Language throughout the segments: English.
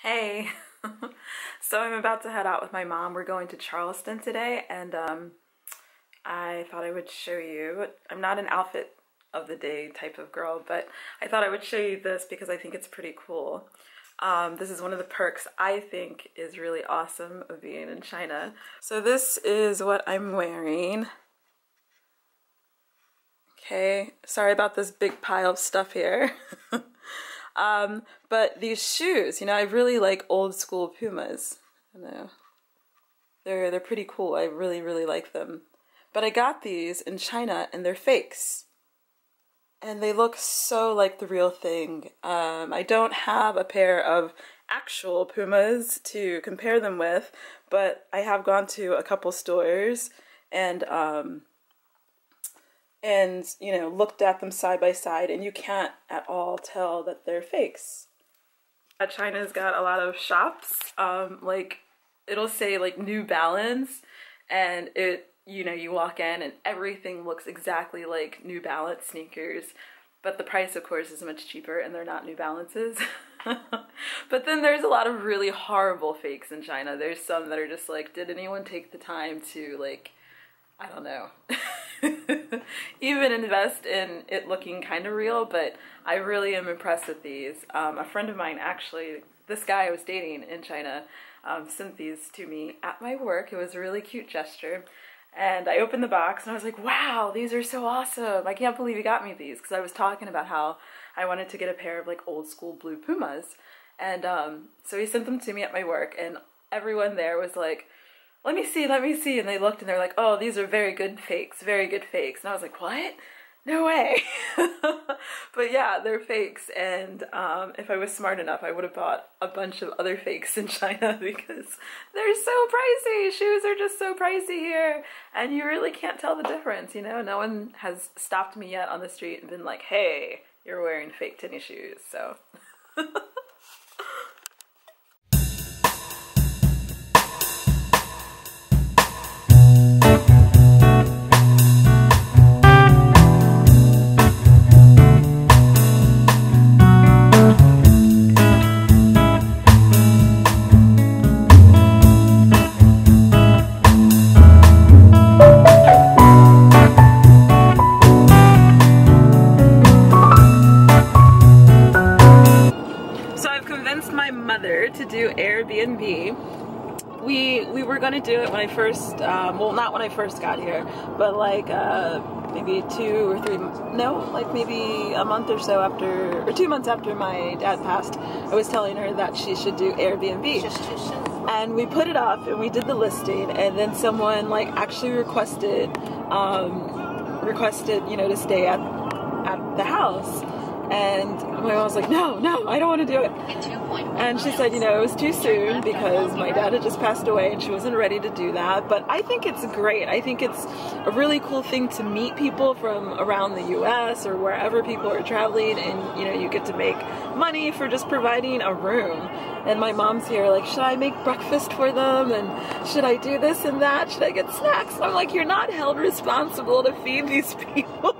Hey, so I'm about to head out with my mom. We're going to Charleston today, and I thought I would show you. I'm not an outfit of the day type of girl, but I thought I would show you this because I think it's pretty cool. This is one of the perks I think is really awesome of being in China. So this is what I'm wearing. Okay, sorry about this big pile of stuff here. But these shoes, I really like old school Pumas. I know. They're pretty cool. I really like them. But I got these in China and they're fakes. And they look so like the real thing. I don't have a pair of actual Pumas to compare them with, but I have gone to a couple stores and looked at them side by side, and you can't at all tell that they're fakes. China's got a lot of shops, like it'll say like New Balance, and you walk in and everything looks exactly like New Balance sneakers, but the price of course is much cheaper and they're not New Balances. But then there's a lot of really horrible fakes in China. There's some that are just like, did anyone take the time to, like, I don't know, even invest in it looking kind of real, but I really am impressed with these. A friend of mine, actually, this guy I was dating in China, sent these to me at my work. It was a really cute gesture. And I opened the box and I was like, wow, these are so awesome. I can't believe he got me these, because I was talking about how I wanted to get a pair of like old school blue Pumas. And so he sent them to me at my work, and everyone there was like, let me see, and they looked and they're like, oh, these are very good fakes. And I was like, what? No way. But yeah, they're fakes, and if I was smart enough, I would have bought a bunch of other fakes in China because they're so pricey. Shoes are just so pricey here, and you really can't tell the difference, No one has stopped me yet on the street and been like, hey, you're wearing fake tennis shoes, so... to do Airbnb. We were gonna do it when I first, well, not when I first got here, but like maybe maybe a month or so after, or 2 months after my dad passed, I was telling her that she should do Airbnb. And we put it up and we did the listing, and then someone like actually requested to stay at the house. And my mom was like, no, I don't want to do it. And she said, it was too soon because my dad had just passed away and she wasn't ready to do that. But I think it's great. I think it's a really cool thing to meet people from around the US or wherever people are traveling, and you get to make money for just providing a room. And my mom's here like, should I make breakfast for them? And should I do this and that? Should I get snacks? And I'm like, you're not held responsible to feed these people.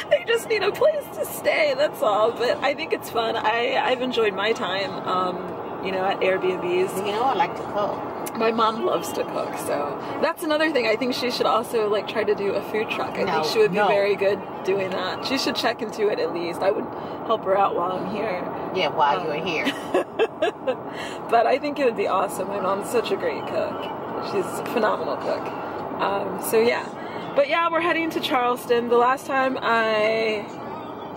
They just need a place to stay, that's all. But I think it's fun. I've enjoyed my time, at Airbnbs. I like to cook. My mom loves to cook, so that's another thing. I think she should also like try to do a food truck. I think she would be very good doing that. She should check into it at least. I would help her out while I'm here. Yeah, while you're here. But I think it would be awesome. My mom's such a great cook. She's a phenomenal cook. So yeah. But yeah, we're heading to Charleston. The last time I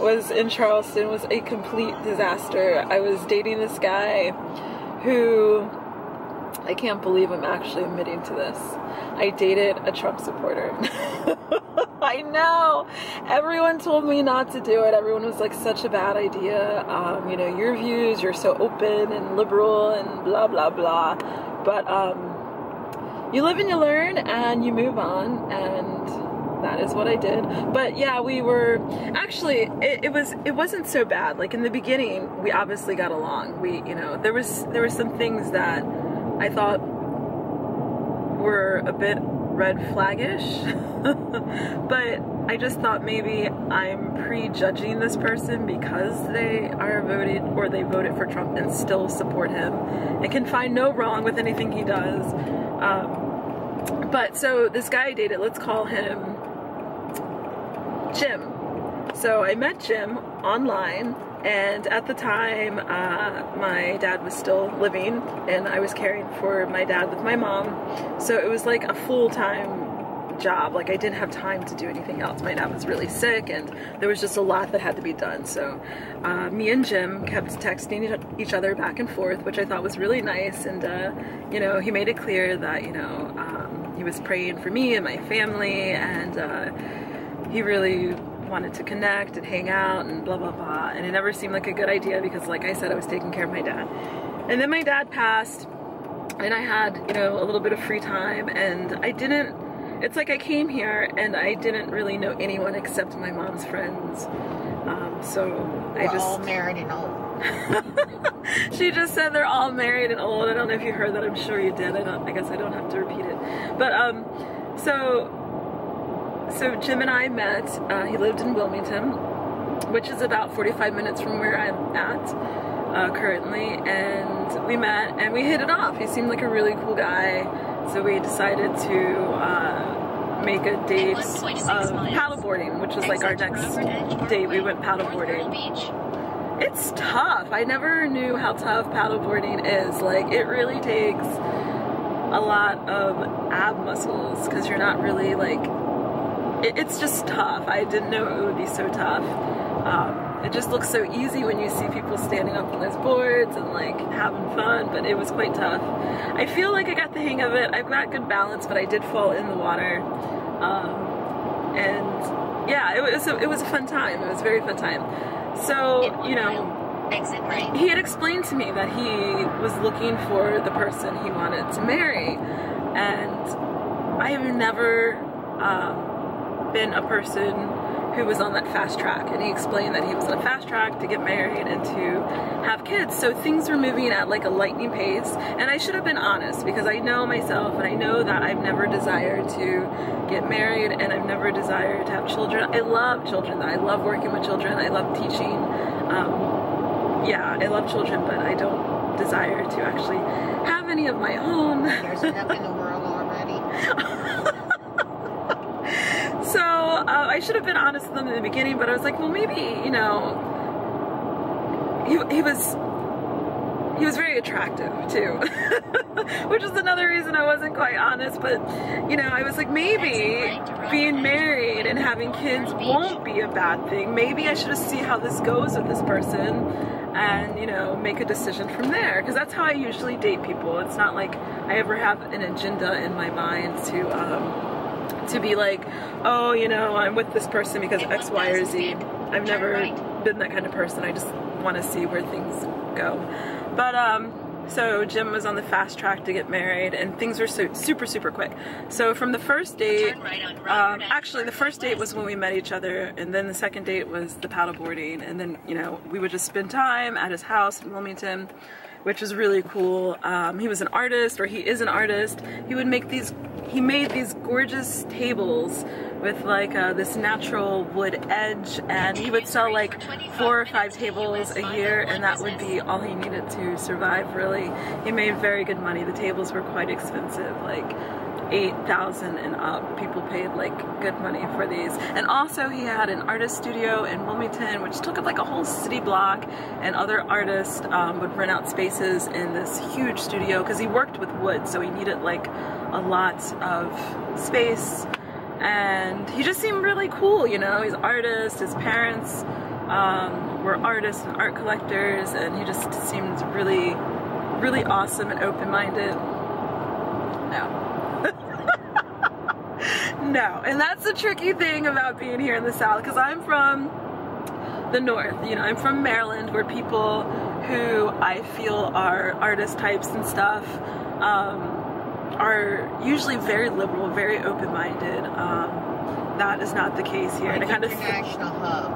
was in Charleston was a complete disaster. I was dating this guy who, I can't believe I'm actually admitting to this, I dated a Trump supporter. I know! Everyone told me not to do it. Everyone was like, such a bad idea. Your views, you're so open and liberal and blah, blah, blah. But, you live and you learn and you move on, and that is what I did. But yeah, we were actually, it wasn't so bad. Like in the beginning, we obviously got along. There were some things that I thought were a bit red flaggish, but I just thought maybe I'm prejudging this person because they are voted, or they voted for Trump and still support him and can find no wrong with anything he does. But so this guy I dated, let's call him Jim. So I met Jim online, and at the time my dad was still living and I was caring for my dad with my mom, so it was like a full-time job. Like, I didn't have time to do anything else. My dad was really sick and there was just a lot that had to be done. So me and Jim kept texting each other back and forth, which I thought was really nice. And you know, he made it clear that, you know, he was praying for me and my family, and he really wanted to connect and hang out and blah blah blah. And it never seemed like a good idea because, like I said, I was taking care of my dad. And then my dad passed and I had, you know, a little bit of free time, and it's like I came here and I didn't really know anyone except my mom's friends. So I just... all married and old. She just said they're all married and old. I don't know if you heard that. I'm sure you did. I guess I don't have to repeat it. But so Jim and I met. He lived in Wilmington, which is about 45 minutes from where I'm at currently. And we met and we hit it off. He seemed like a really cool guy. So we decided to make a date of paddleboarding, which was like our next date. We went paddleboarding. It's tough. I never knew how tough paddleboarding is. Like, it really takes a lot of ab muscles because you're not really like, it's just tough. I didn't know it would be so tough. It just looks so easy when you see people standing up on those boards and like having fun, but it was quite tough. I feel like I got the hang of it. I've got good balance, but I did fall in the water. And yeah, it was a fun time. It was a very fun time. So, you know, he had explained to me that he was looking for the person he wanted to marry, and I have never been a person who was on that fast track, and he explained that he was on a fast track to get married and to have kids. So things were moving at like a lightning pace, and I should have been honest because I know myself and I know that I've never desired to get married and I've never desired to have children. I love children. I love working with children. I love teaching. Yeah, I love children, but I don't desire to actually have any of my own. There's enough in the world already. So I should have been honest with them in the beginning, but I was like, well, maybe, you know, he was very attractive too, which is another reason I wasn't quite honest. But you know, I was like, maybe being married and having kids won't be a bad thing. Maybe I should just see how this goes with this person and, you know, make a decision from there, because that's how I usually date people. It's not like I ever have an agenda in my mind to be like, oh, you know, I'm with this person because X, Y, or Z. I've never been that kind of person. I just want to see where things go. But so Jim was on the fast track to get married, and things were so super quick. So from the first date, actually the first date was when we met each other, and then the second date was the paddleboarding, and then, you know, we would just spend time at his house in Wilmington, which was really cool. He was an artist, or he is an artist. He made these gorgeous tables with like this natural wood edge, and he would sell like 4 or 5 tables a year, and that would be all he needed to survive, really. He made very good money. The tables were quite expensive, like $8,000 and up. People paid like good money for these. And also he had an artist studio in Wilmington, which took up like a whole city block, and other artists would rent out spaces in this huge studio because he worked with wood, so he needed like a lot of space. And he just seemed really cool, you know. He's an artist. His parents were artists and art collectors, and he just seemed really awesome and open-minded. No. No, and that's the tricky thing about being here in the South, because I'm from the North, you know, I'm from Maryland, where people who I feel are artist types and stuff are usually very liberal, very open-minded. That is not the case here. An and kind international hub.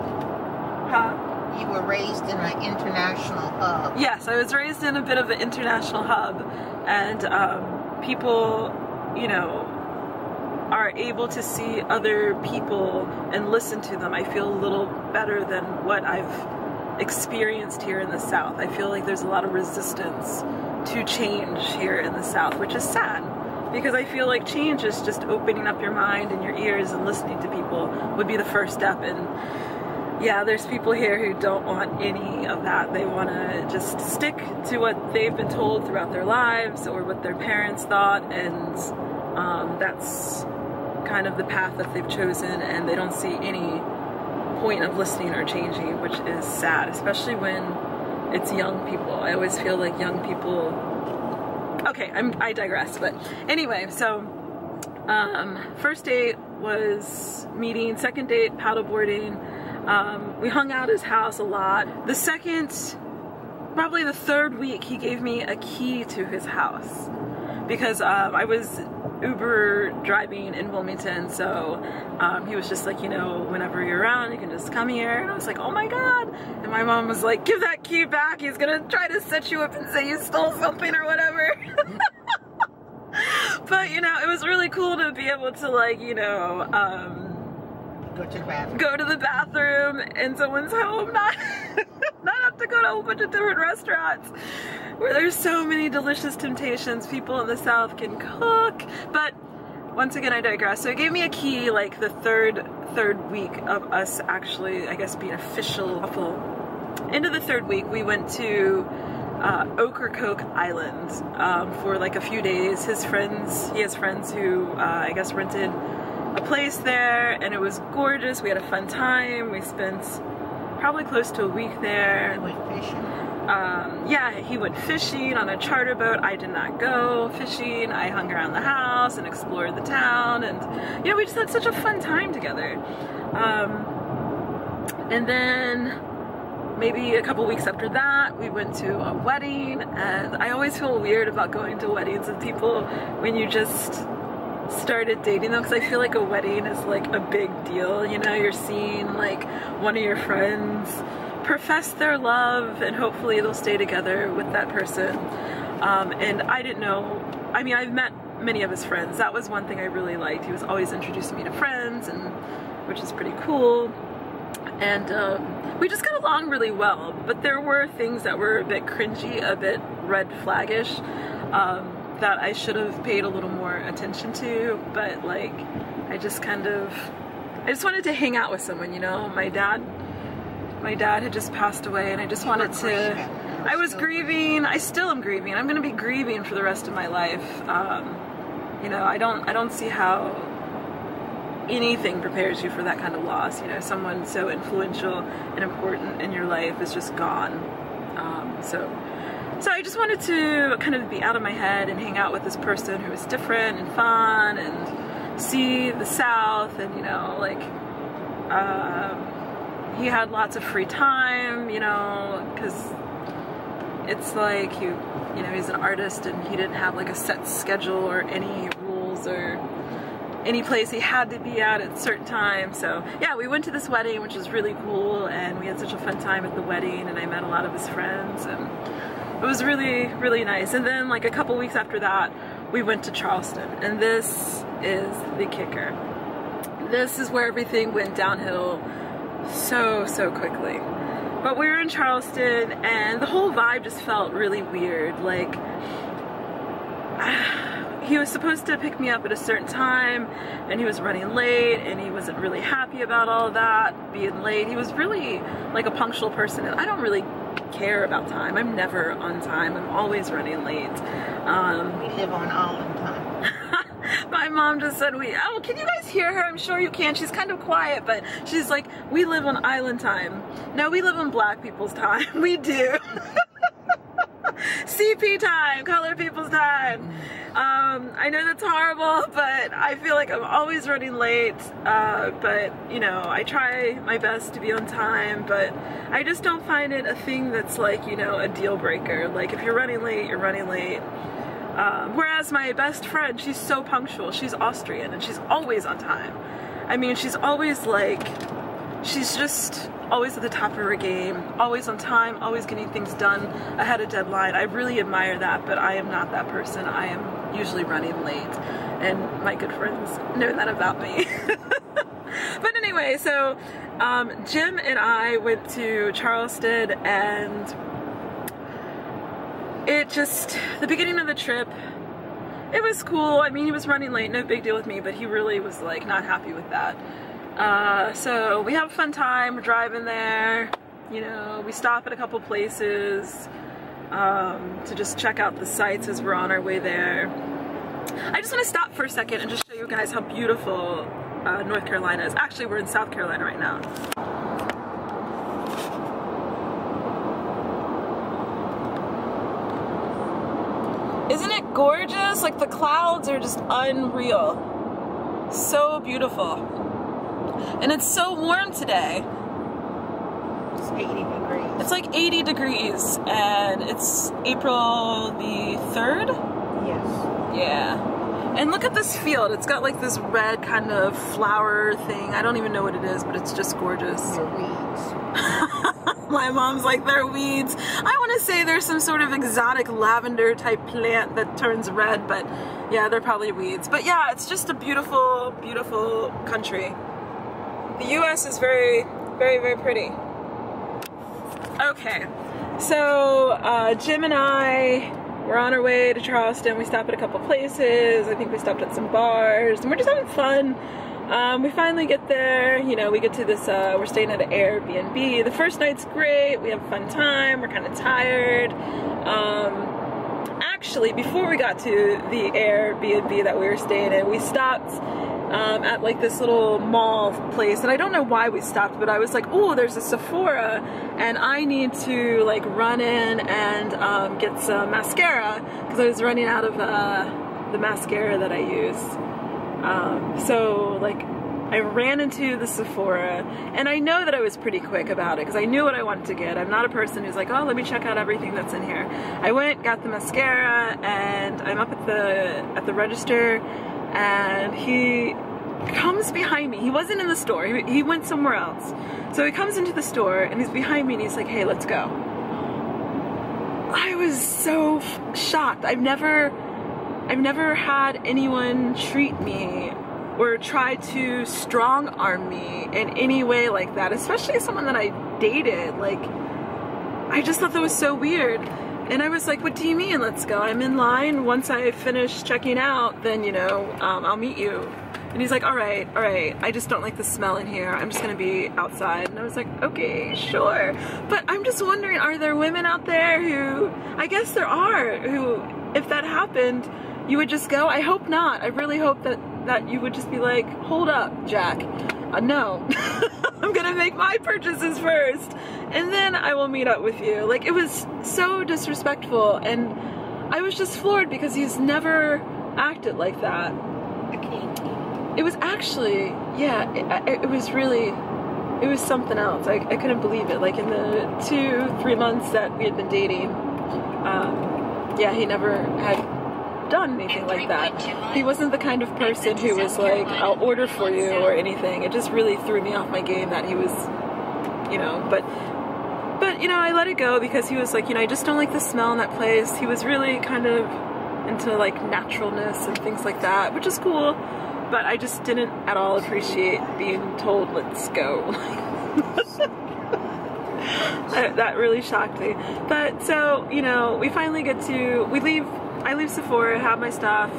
Huh? You were raised in an international hub. Yes, I was raised in a bit of an international hub, and people, you know, are able to see other people and listen to them, I feel a little better than what I've experienced here in the South. I feel like there's a lot of resistance to change here in the South, which is sad, because I feel like change is just opening up your mind and your ears and listening to people would be the first step. And yeah, there's people here who don't want any of that. They want to just stick to what they've been told throughout their lives or what their parents thought, and that's kind of the path that they've chosen, and they don't see any point of listening or changing, which is sad, especially when it's young people. I always feel like young people... Okay, I digress, but anyway, so first date was meeting, second date paddleboarding. We hung out at his house a lot. The second, probably the third week, he gave me a key to his house because I was Uber driving in Wilmington, so he was just like, you know, whenever you're around, you can just come here. And I was like, oh my God. And my mom was like, give that key back. He's gonna try to set you up and say you stole something or whatever. But, you know, it was really cool to be able to, like, you know, go to the bathroom in someone's home, not have to go to a whole bunch of different restaurants where there's so many delicious temptations. People in the South can cook. But once again, I digress. So he gave me a key like the third week of us actually, I guess, being official. Into the third week, we went to Ocracoke Island for like a few days. He has friends who I guess rented a place there, and it was gorgeous. We had a fun time. We spent probably close to a week there. You went fishing? Yeah, he went fishing on a charter boat. I did not go fishing. I hung around the house and explored the town, and you know, we just had such a fun time together. And then maybe a couple weeks after that, we went to a wedding, and I always feel weird about going to weddings with people when you just started dating them, because I feel like a wedding is like a big deal, you know. You're seeing like one of your friends profess their love, and hopefully they'll stay together with that person. And I didn't know, I mean, I've met many of his friends. That was one thing I really liked. He was always introducing me to friends, and which is pretty cool. And we just got along really well, but there were things that were a bit cringy, a bit red flaggish, that I should have paid a little more attention to. But like, I just wanted to hang out with someone, you know. My dad had just passed away, and I just wanted to, I was grieving. I still am grieving. I'm gonna be grieving for the rest of my life. You know, I don't see how anything prepares you for that kind of loss. You know, someone so influential and important in your life is just gone. So I just wanted to kind of be out of my head and hang out with this person who was different and fun, and see the South, and you know, like, he had lots of free time, you know, because it's like you know, he's an artist, and he didn't have like a set schedule or any rules or any place he had to be at a certain time. So yeah, we went to this wedding, which was really cool, and we had such a fun time at the wedding, and I met a lot of his friends, and it was really, really nice. And then like a couple weeks after that, we went to Charleston, and this is the kicker. This is where everything went downhill so quickly. But we were in Charleston, and the whole vibe just felt really weird. Like, he was supposed to pick me up at a certain time, and he was running late, and he wasn't really happy about all of that, being late. He was really like a punctual person, and I don't really care about time. I'm never on time. I'm always running late. We live on island time. My mom just said, oh, can you guys hear her? I'm sure you can. She's kind of quiet, but she's like, we live on island time. No, we live on black people's time. We do. CP time, color people's time. I know that's horrible, but I feel like I'm always running late. But you know, I try my best to be on time, but I just don't find it a thing that's like, you know, a deal breaker. Like, if you're running late, you're running late. Whereas my best friend, she's so punctual. She's Austrian, and she's always on time. I mean, she's always like she's just always at the top of her game, always on time, always getting things done ahead of deadline. I really admire that, but I am not that person. I am usually running late, and my good friends know that about me. But anyway, so Jim and I went to Charleston, and the beginning of the trip, it was cool. I mean, he was running late, no big deal with me, but he really was like not happy with that. So we have a fun time, we're driving there, you know, we stop at a couple places to just check out the sights as we're on our way there. I just want to stop for a second and just show you guys how beautiful North Carolina is. Actually, we're in South Carolina right now. Isn't it gorgeous? Like, the clouds are just unreal. So beautiful. And it's so warm today. It's 80 degrees. It's like 80 degrees, and it's April the 3rd? Yes. Yeah. And look at this field. It's got like this red kind of flower thing. I don't even know what it is, but it's just gorgeous. They're weeds. My mom's like, they're weeds. I want to say there's some sort of exotic lavender type plant that turns red, but yeah, they're probably weeds. But yeah, it's just a beautiful, beautiful country. The US is very, very, very pretty. Okay, so Jim and I, we're on our way to Charleston. We stopped at a couple places. I think we stopped at some bars, and we're just having fun. We finally get there, you know, we get to this, we're staying at an Airbnb. The first night's great, we have a fun time, we're kind of tired. Actually, before we got to the Airbnb that we were staying in, we stopped at like this little mall place, and I don't know why we stopped, but I was like, oh, there's a Sephora, and I need to like run in and get some mascara, because I was running out of the mascara that I use. So like I ran into the Sephora, and I know that I was pretty quick about it because I knew what I wanted to get. I'm not a person who's like, oh, let me check out everything that's in here. I went, got the mascara, and I'm up at the register, and he comes behind me. He wasn't in the store. He went somewhere else. So he comes into the store, and he's behind me, and he's like, hey, let's go. I was so shocked. I've never had anyone treat me or try to strong arm me in any way like that, especially someone that I dated. Like, I just thought that was so weird. And I was like, what do you mean, let's go? I'm in line. Once I finish checking out, then, you know, I'll meet you. And he's like, all right, I just don't like the smell in here. I'm just gonna be outside. And I was like, okay, sure. But I'm just wondering, are there women out there who, I guess there are, who, if that happened, you would just go? I hope not. I really hope that you would just be like, hold up, Jack. No, I'm gonna make my purchases first, and then I will meet up with you. Like, it was so disrespectful, and I was just floored because he's never acted like that. It was actually, yeah, it was really, it was something else. I couldn't believe it. Like, in the 2-3 months that we had been dating, yeah, he never had done anything like that. He wasn't the kind of person who was like, I'll order for you or anything. It just really threw me off my game that he was, you know, but you know, I let it go because he was like, you know, I just don't like the smell in that place. He was really kind of into like naturalness and things like that, which is cool, but I just didn't at all appreciate being told, let's go. That really shocked me. But so, you know, we finally get to, I leave Sephora, have my stuff,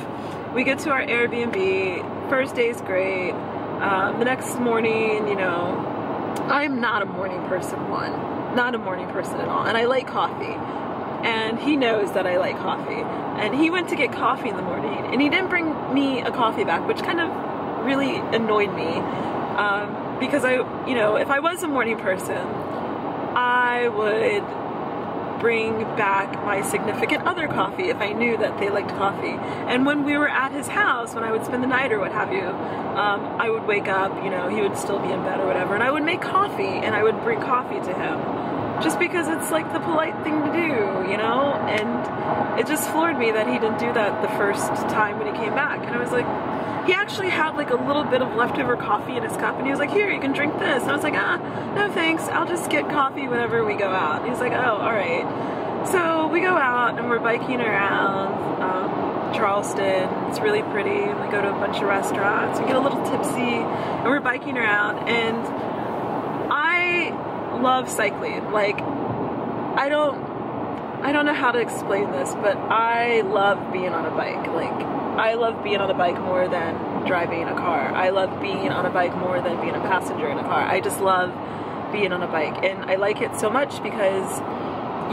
we get to our Airbnb, first day's great, the next morning, you know, I'm not a morning person, not a morning person at all, and I like coffee, and he knows that I like coffee, and he went to get coffee in the morning, and he didn't bring me a coffee back, which kind of really annoyed me, because you know, if I was a morning person, I would bring back my significant other coffee if I knew that they liked coffee. And when we were at his house, when I would spend the night or what have you, I would wake up, you know, he would still be in bed or whatever, and I would make coffee and I would bring coffee to him. just because it's like the polite thing to do, you know? And it just floored me that he didn't do that the first time when he came back. And I was like, he actually had like a little bit of leftover coffee in his cup, and he was like, here, you can drink this. And I was like, no thanks, I'll just get coffee whenever we go out. And he was like, oh, all right. So we go out and we're biking around Charleston. It's really pretty, and we go to a bunch of restaurants. We get a little tipsy, and we're biking around, and I love cycling. Like, I don't know how to explain this, but I love being on a bike. Like, I love being on a bike more than driving a car. I love being on a bike more than being a passenger in a car. I just love being on a bike, and I like it so much because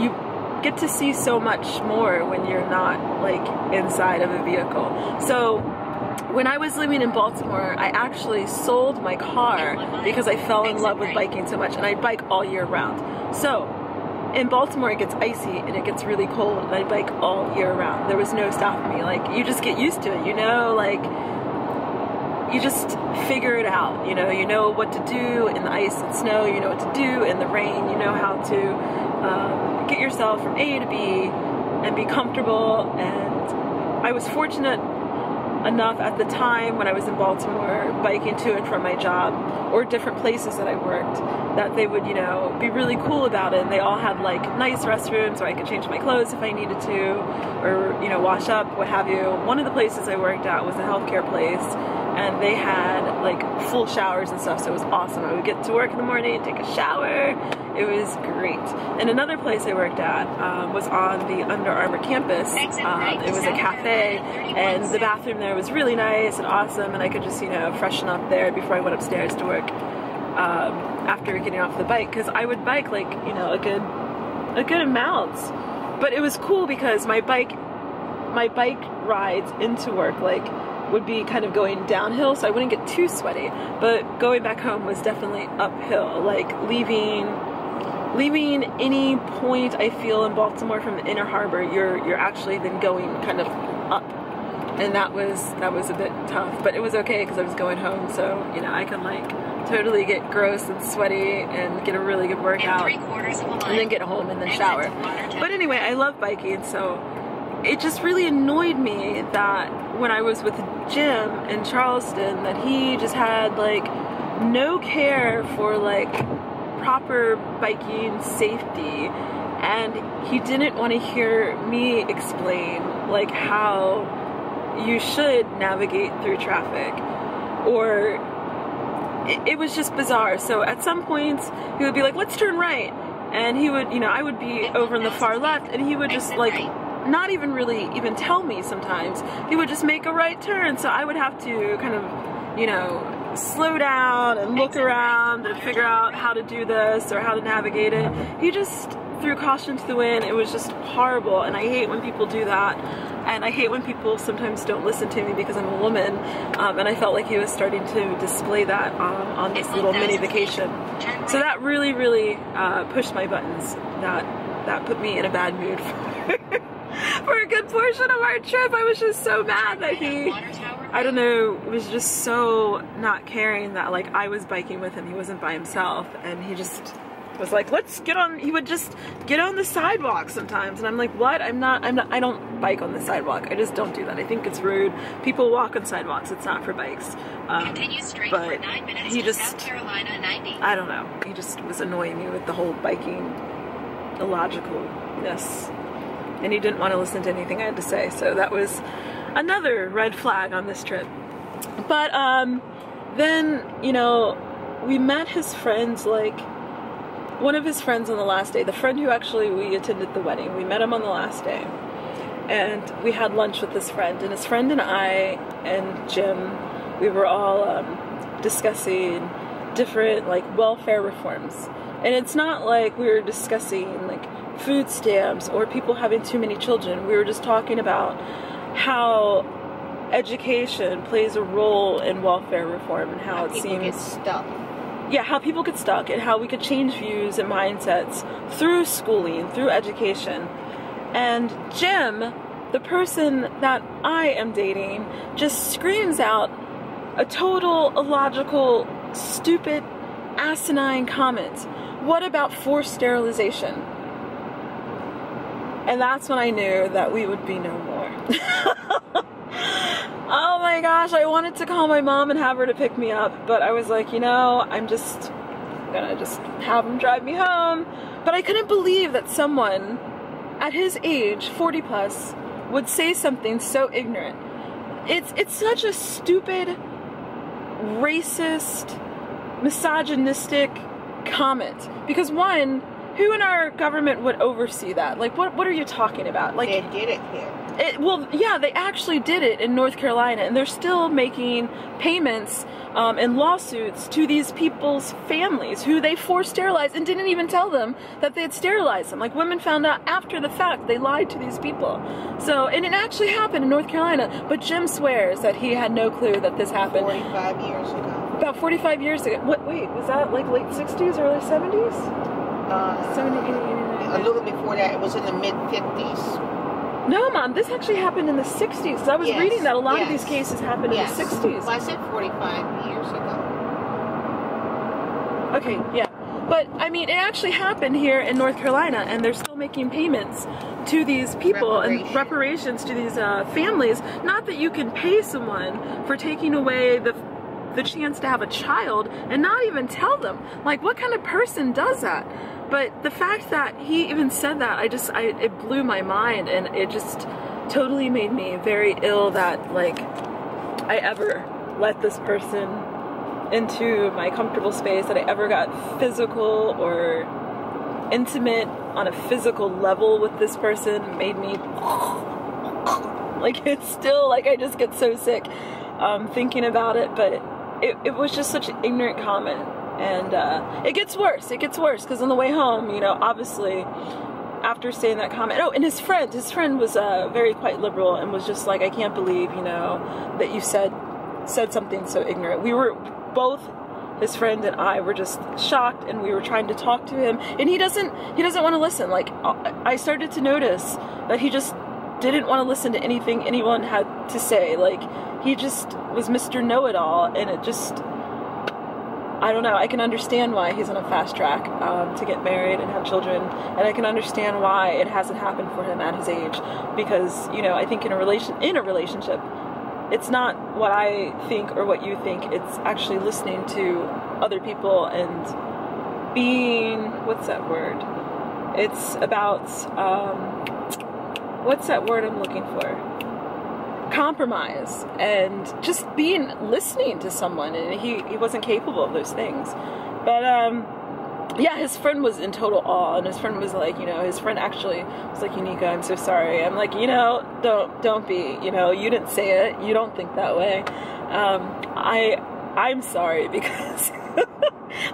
you get to see so much more when you're not like inside of a vehicle. So when I was living in Baltimore, I actually sold my car because I fell in love with biking so much, and I bike all year round. So in Baltimore it gets icy and it gets really cold, and I bike all year round. There was no stopping me. Like, you just get used to it, you know, like you just figure it out, you know what to do in the ice and snow, you know what to do in the rain, you know how to get yourself from A to B and be comfortable. And I was fortunate enough at the time when I was in Baltimore biking to and from my job or different places that I worked, that they would, you know, be really cool about it, and they all had like nice restrooms where I could change my clothes if I needed to, or, you know, wash up, what have you. One of the places I worked at was a healthcare place, and they had like full showers and stuff, so it was awesome. I would get to work in the morning, take a shower. It was great. And another place I worked at was on the Under Armour campus. It was a cafe, and the bathroom there was really nice and awesome, and I could just, you know, freshen up there before I went upstairs to work after getting off the bike, because I would bike like, you know, a good amount. But it was cool because my bike rides into work like would be kind of going downhill, so I wouldn't get too sweaty, but going back home was definitely uphill. Like leaving any point I feel in Baltimore from the Inner Harbor, you're actually then going kind of up, and that was a bit tough, but it was okay because I was going home, so, you know, I could like totally get gross and sweaty and get a really good workout and then get home and then shower. But anyway, I love biking, so it just really annoyed me that when I was with Jim in Charleston, that he just had like no care for like proper biking safety, and he didn't want to hear me explain like how you should navigate through traffic, or it was just bizarre. So at some points he would be like, let's turn right, and he would, you know, I would be over in the far left, and he would just like not even really even tell me sometimes. He would just make a right turn, so I would have to kind of, you know, slow down and look around and figure out how to do this or how to navigate it. He just threw caution to the wind. It was just horrible, and I hate when people do that, and I hate when people sometimes don't listen to me because I'm a woman, and I felt like he was starting to display that on this little mini vacation. So that really, really pushed my buttons. That put me in a bad mood for a good portion of our trip. I was just so mad that he, I don't know, was just so not caring that like I was biking with him. He wasn't by himself, and he just was like, let's get on. He would just get on the sidewalk sometimes, and I'm like, what? I don't bike on the sidewalk. I just don't do that. I think it's rude. People walk on sidewalks. It's not for bikes. Continue straight but for 9 minutes he to just, South Carolina 90. I don't know. He just was annoying me with the whole biking illogicalness, and he didn't want to listen to anything I had to say. So that was another red flag on this trip. But then, you know, we met his friends, like one of his friends on the last day, the friend who actually we attended the wedding. We met him on the last day, and we had lunch with this friend, and his friend and I and Jim, we were all discussing different like welfare reforms. And it's not like we were discussing like food stamps or people having too many children. We were just talking about how education plays a role in welfare reform, and how it seems get stuck. Yeah, how people get stuck, and how we could change views and mindsets through schooling, through education. And Jim, the person that I am dating, just screams out a total illogical, stupid, asinine comment what about forced sterilization? And that's when I knew that we would be no more. Oh my gosh, I wanted to call my mom and have her to pick me up, but I was like, you know, I'm gonna just have him drive me home. But I couldn't believe that someone at his age, 40 plus, would say something so ignorant. It's such a stupid, racist, misogynistic comment. Because one, who in our government would oversee that? Like, what are you talking about? Like, They did it here. well, yeah, they actually did it in North Carolina, and they're still making payments and lawsuits to these people's families who they forced sterilized and didn't even tell them that they had sterilized them. Like, women found out after the fact. They lied to these people. So, and it actually happened in North Carolina, but Jim swears that he had no clue that this happened. 45 years ago. About 45 years ago. Wait, was that like late 60s, early 70s? 70, 80, 89. A little before that, it was in the mid-50s. No, Mom, this actually happened in the 60s. I was Yes, reading that a lot of yes. these cases happened Yes. in the 60s. Well, I said 45 years ago. Okay, yeah. But, I mean, it actually happened here in North Carolina, and they're still making payments to these people and reparations to these families. Not that you can pay someone for taking away the chance to have a child and not even tell them. Like, what kind of person does that? But the fact that he even said that, it blew my mind, and it just totally made me very ill that, like, I ever let this person into my comfortable space, that I ever got physical or intimate on a physical level with this person. It made me, like, it's still, like, I just get so sick thinking about it, but it was just such an ignorant comment. And it gets worse, because on the way home, you know, obviously, after saying that comment, oh, and his friend was very quite liberal and was just like, I can't believe, you know, that you said something so ignorant. We were both, his friend and I, were just shocked, and we were trying to talk to him, and he doesn't want to listen. Like, I started to notice that he just didn't want to listen to anything anyone had to say. Like, he just was Mr. Know-It-All, and it just, I don't know, I can understand why he's on a fast track to get married and have children, and I can understand why it hasn't happened for him at his age, because, you know, I think in a relationship, it's not what I think or what you think, it's actually listening to other people and being, what's that word? It's about, what's that word I'm looking for? Compromise, and just listening to someone, and he wasn't capable of those things. But yeah, his friend was in total awe, and his friend was like, you know, his friend actually was like, Unica, I'm so sorry. I'm like, you know, don't be, you know, you didn't say it, you don't think that way. I'm sorry, because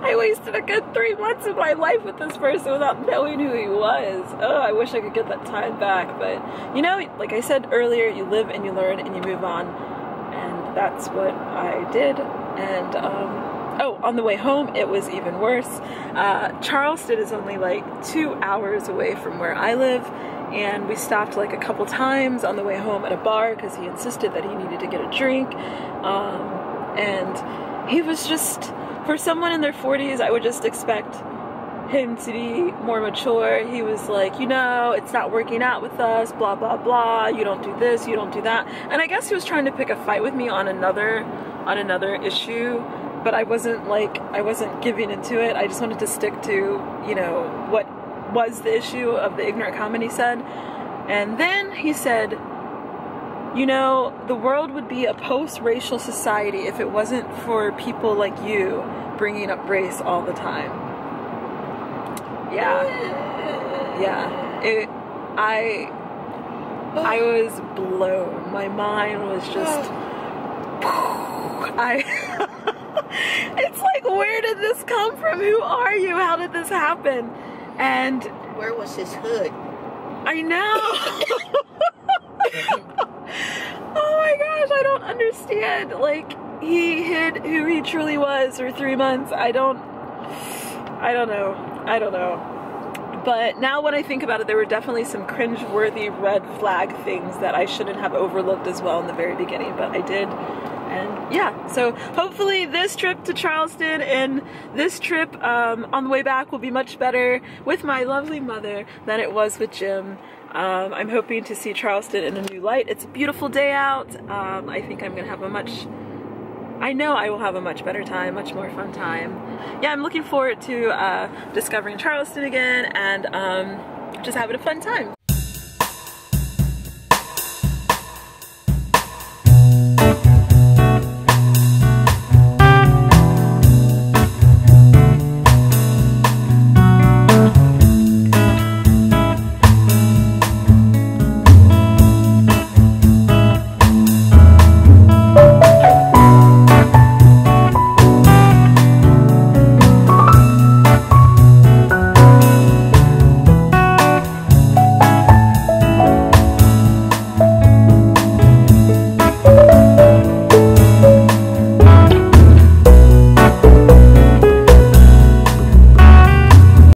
I wasted a good 3 months of my life with this person without knowing who he was. Oh, I wish I could get that time back. But, you know, like I said earlier, you live and you learn and you move on. And that's what I did. And, oh, on the way home, it was even worse. Charleston is only like 2 hours away from where I live. And we stopped like a couple times on the way home at a bar because he insisted that he needed to get a drink. And he was just, for someone in their 40s, I would just expect him to be more mature. He was like, you know, it's not working out with us, blah, blah, blah. You don't do this, you don't do that. And I guess he was trying to pick a fight with me on another issue, but I wasn't giving into it. I just wanted to stick to, you know, what was the issue of the ignorant comment he said. And then he said, you know, the world would be a post-racial society if it wasn't for people like you bringing up race all the time. Yeah. I was blown. My mind was just, it's like, where did this come from? Who are you? How did this happen? And where was his hood? I know. Oh my gosh, I don't understand. Like, he hid who he truly was for 3 months. I don't know. But now when I think about it, there were definitely some cringe-worthy red flag things that I shouldn't have overlooked as well in the very beginning, but I did. And yeah, so hopefully this trip to Charleston and this trip on the way back will be much better with my lovely mother than it was with Jim. I'm hoping to see Charleston in a new light. It's a beautiful day out. I think I'm gonna have I know I will have a much better time, much more fun time. Yeah, I'm looking forward to discovering Charleston again and just having a fun time.